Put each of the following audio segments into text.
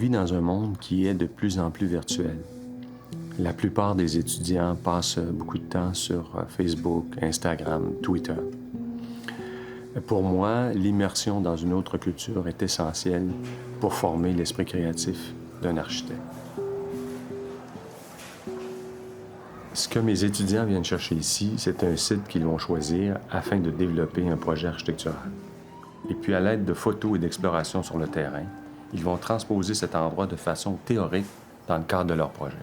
vit dans un monde qui est de plus en plus virtuel. La plupart des étudiants passent beaucoup de temps sur Facebook, Instagram, Twitter. Pour moi, l'immersion dans une autre culture est essentielle pour former l'esprit créatif d'un architecte. Ce que mes étudiants viennent chercher ici, c'est un site qu'ils vont choisir afin de développer un projet architectural. Et puis, à l'aide de photos et d'explorations sur le terrain, ils vont transposer cet endroit de façon théorique dans le cadre de leur projet.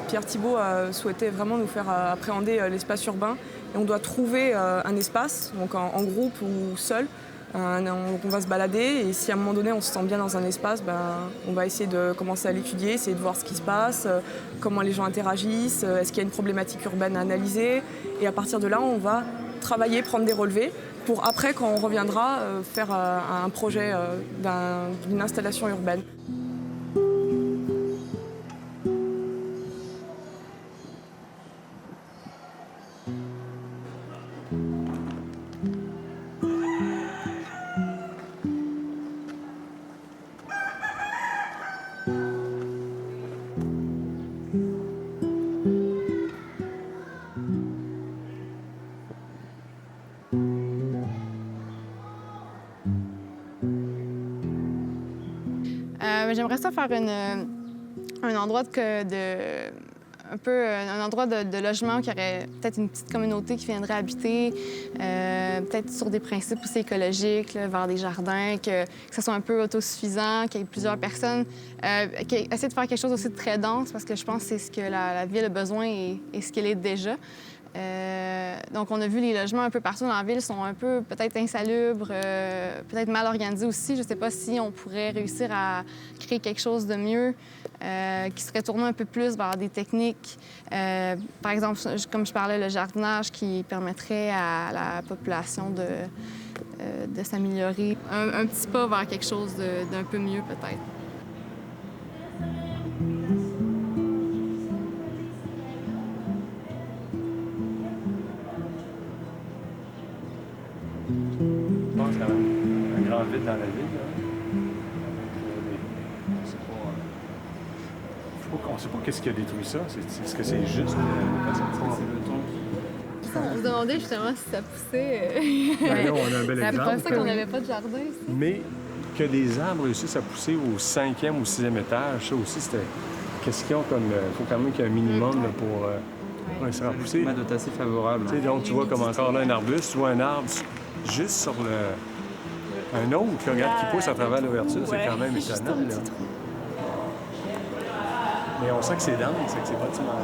Pierre Thibault souhaitait vraiment nous faire appréhender l'espace urbain. Et on doit trouver un espace, donc en groupe ou seul. On va se balader et si à un moment donné on se sent bien dans un espace, on va essayer de commencer à l'étudier, essayer de voir ce qui se passe, comment les gens interagissent, est-ce qu'il y a une problématique urbaine à analyser. Et à partir de là, on va travailler, prendre des relevés pour après, quand on reviendra, faire un projet d'une installation urbaine. J'aimerais ça faire un endroit un endroit de logement où il y aurait peut-être une petite communauté qui viendrait habiter, peut-être sur des principes aussi écologiques, là, vers des jardins, que ça soit un peu autosuffisant, qu'il y ait plusieurs personnes, essayer de faire quelque chose aussi de très dense parce que je pense que c'est ce que la ville a besoin et ce qu'elle est déjà. Donc, on a vu les logements un peu partout dans la ville sont un peu peut-être insalubres, peut-être mal organisés aussi. Je ne sais pas si on pourrait réussir à créer quelque chose de mieux, qui serait tourné un peu plus vers des techniques. Par exemple, comme je parlais, le jardinage qui permettrait à la population de s'améliorer. Un petit pas vers quelque chose d'un peu mieux, peut-être. Je pense quand même un grand vide dans la ville. On ne sait pas qu'est-ce qui a détruit ça. Est-ce que c'est juste On se demandait justement si ça poussait. Ben là, on a un bel C'est exemple. pour ça qu'on n'avait pas de jardin ici. Mais que des arbres réussissent à pousser au 5e ou 6e étage, ça aussi, c'était question comme... Il faut quand même qu'il y ait un minimum là, pour ça va pousser. Ça doit être assez favorable. Donc, tu vois comme encore là un arbuste, tu vois un arbre juste sur un autre qui, regarde, qui pousse à travers l'ouverture, c'est quand même étonnant. Là. Mais on sent que c'est dense, c'est que c'est bâtiment-là.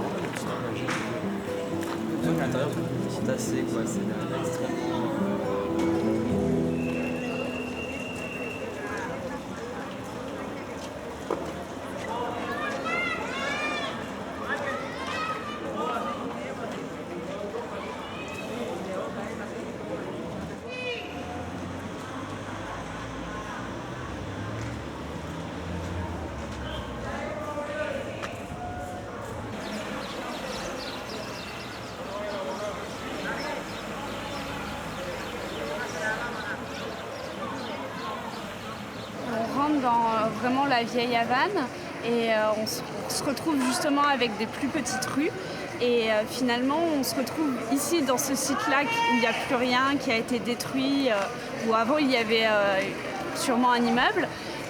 Donc, à l'intérieur, c'est assez, quoi. C'est extrêmement... Dans vraiment la vieille Havane et on se retrouve justement avec des plus petites rues et finalement on se retrouve ici dans ce site-là où il n'y a plus rien, qui a été détruit, où avant il y avait sûrement un immeuble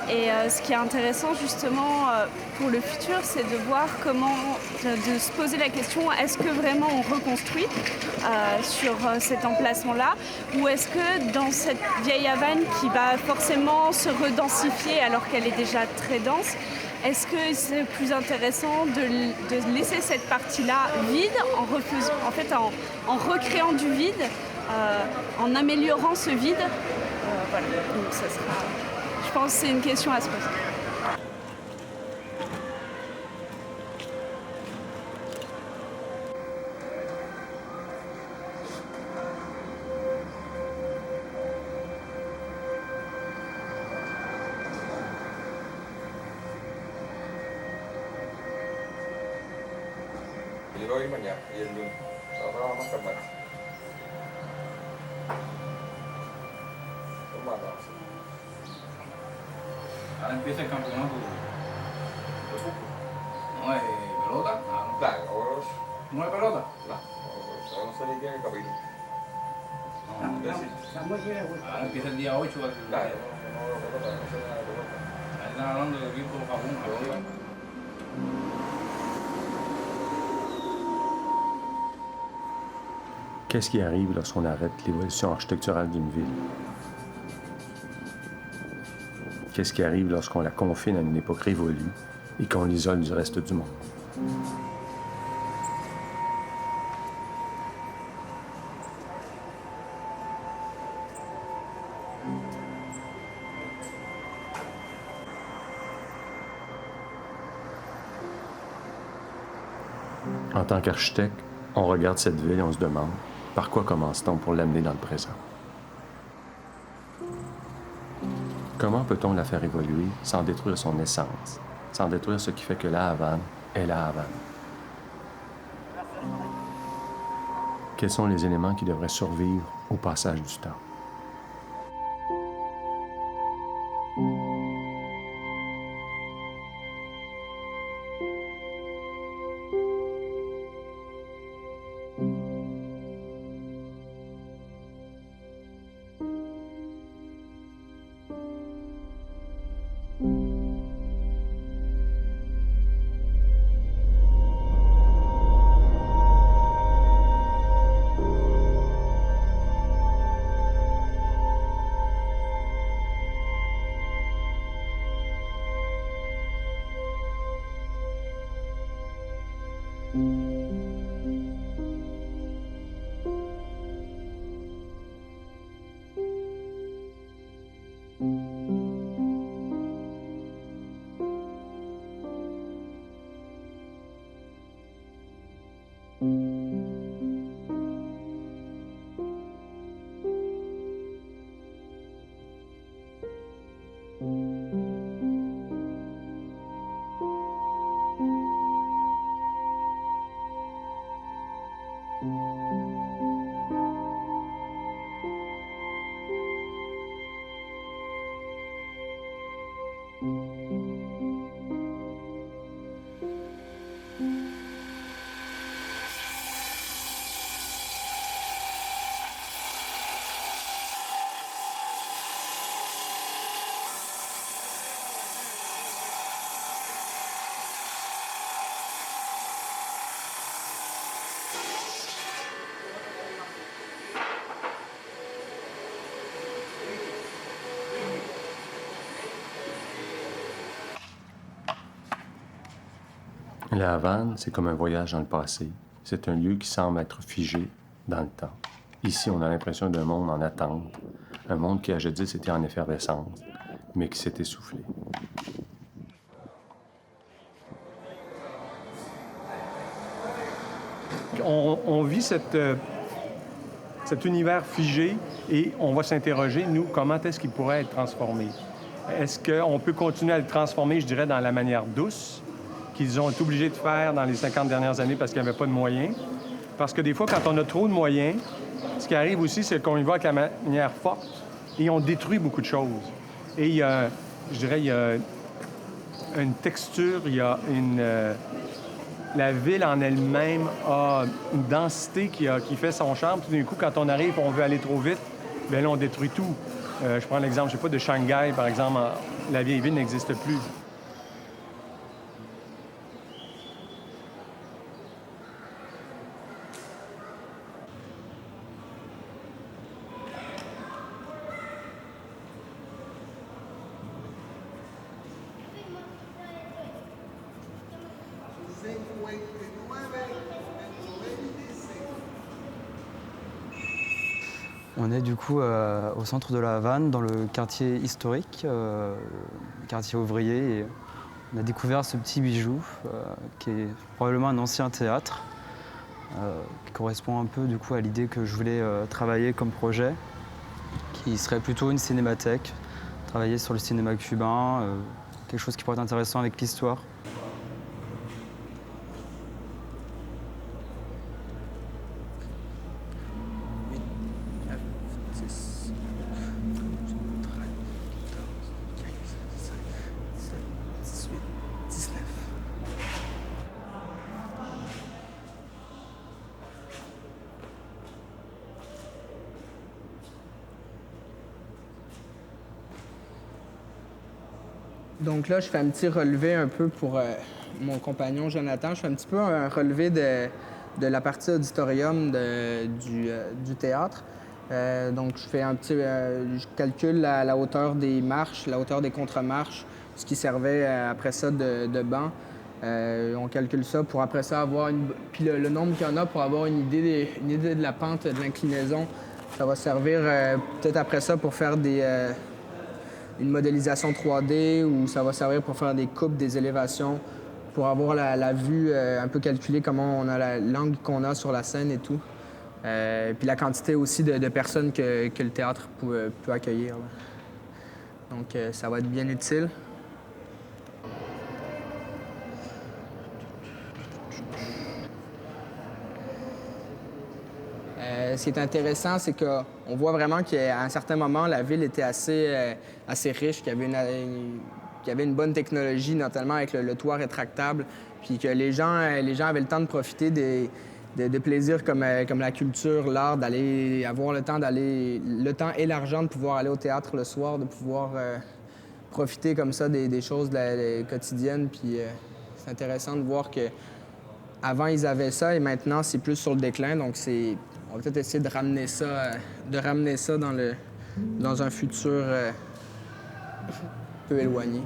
Et ce qui est intéressant justement pour le futur, c'est de voir comment, de se poser la question, est-ce que vraiment on reconstruit sur cet emplacement-là, ou est-ce que dans cette vieille Havane qui va forcément se redensifier alors qu'elle est déjà très dense, est-ce que c'est plus intéressant de laisser cette partie-là vide en recréant du vide, en améliorant ce vide voilà. Donc ça sera... Je pense que c'est une question à se poser. Y luego mañana y el lunes. Ahora vamos a más. Ahora empieza el campeonato de fútbol. No es pelota, Claro, ahora no es pelota. no sé ni qué es el capítulo. Ahora empieza el día 8. Claro, no sé nada de pelota. Ahí están hablando del equipo Japón. Qu'est-ce qui arrive lorsqu'on arrête l'évolution architecturale d'une ville? Qu'est-ce qui arrive lorsqu'on la confine à une époque révolue et qu'on l'isole du reste du monde? En tant qu'architecte, on regarde cette ville et on se demande par quoi commence-t-on pour l'amener dans le présent? Comment peut-on la faire évoluer sans détruire son essence, sans détruire ce qui fait que la Havane est la Havane? Quels sont les éléments qui devraient survivre au passage du temps? La Havane, c'est comme un voyage dans le passé. C'est un lieu qui semble être figé dans le temps. Ici, on a l'impression d'un monde en attente, un monde qui, à jadis, était en effervescence, mais qui s'est essoufflé. On vit cet univers figé et on va s'interroger, nous, comment est-ce qu'il pourrait être transformé? Est-ce qu'on peut continuer à le transformer, je dirais, dans la manière douce qu'ils ont été obligés de faire dans les 50 dernières années parce qu'il n'y avait pas de moyens? Parce que des fois, quand on a trop de moyens, ce qui arrive aussi, c'est qu'on y va avec la manière forte et on détruit beaucoup de choses. Et il y a, je dirais, il y a une texture, il y a une... la ville en elle-même a une densité qui fait son charme. Tout d'un coup, quand on arrive, on veut aller trop vite, bien là, on détruit tout. Je prends l'exemple, je sais pas, de Shanghai, par exemple. La vieille ville n'existe plus. On est du coup au centre de la Havane, dans le quartier historique, quartier ouvrier. Et on a découvert ce petit bijou qui est probablement un ancien théâtre, qui correspond un peu du coup à l'idée que je voulais travailler comme projet, qui serait plutôt une cinémathèque, travailler sur le cinéma cubain, quelque chose qui pourrait être intéressant avec l'histoire. Donc là, je fais un petit relevé un peu pour mon compagnon Jonathan. Je fais un petit peu un relevé de la partie auditorium du théâtre. Donc je fais un petit... je calcule la hauteur des marches, la hauteur des contre-marches, ce qui servait après ça de banc. On calcule ça pour après ça avoir puis le nombre qu'il y en a pour avoir une idée de la pente, de l'inclinaison. Ça va servir peut-être après ça pour faire une modélisation 3D ou ça va servir pour faire des coupes, des élévations, pour avoir la vue un peu calculée, comment on a l'angle qu'on a sur la scène et tout. Puis la quantité aussi de personnes que le théâtre peut accueillir. Là. Donc ça va être bien utile. Ce qui est intéressant, c'est qu'on voit vraiment qu'à un certain moment, la ville était assez riche, qu'il y avait une bonne technologie, notamment avec le toit rétractable, puis que les gens avaient le temps de profiter de plaisirs comme la culture, l'art, d'aller avoir le temps et l'argent de pouvoir aller au théâtre le soir, de pouvoir profiter comme ça des choses quotidiennes. Puis c'est intéressant de voir qu'avant, ils avaient ça et maintenant, c'est plus sur le déclin. Donc on va peut-être essayer de ramener ça dans un futur peu éloigné.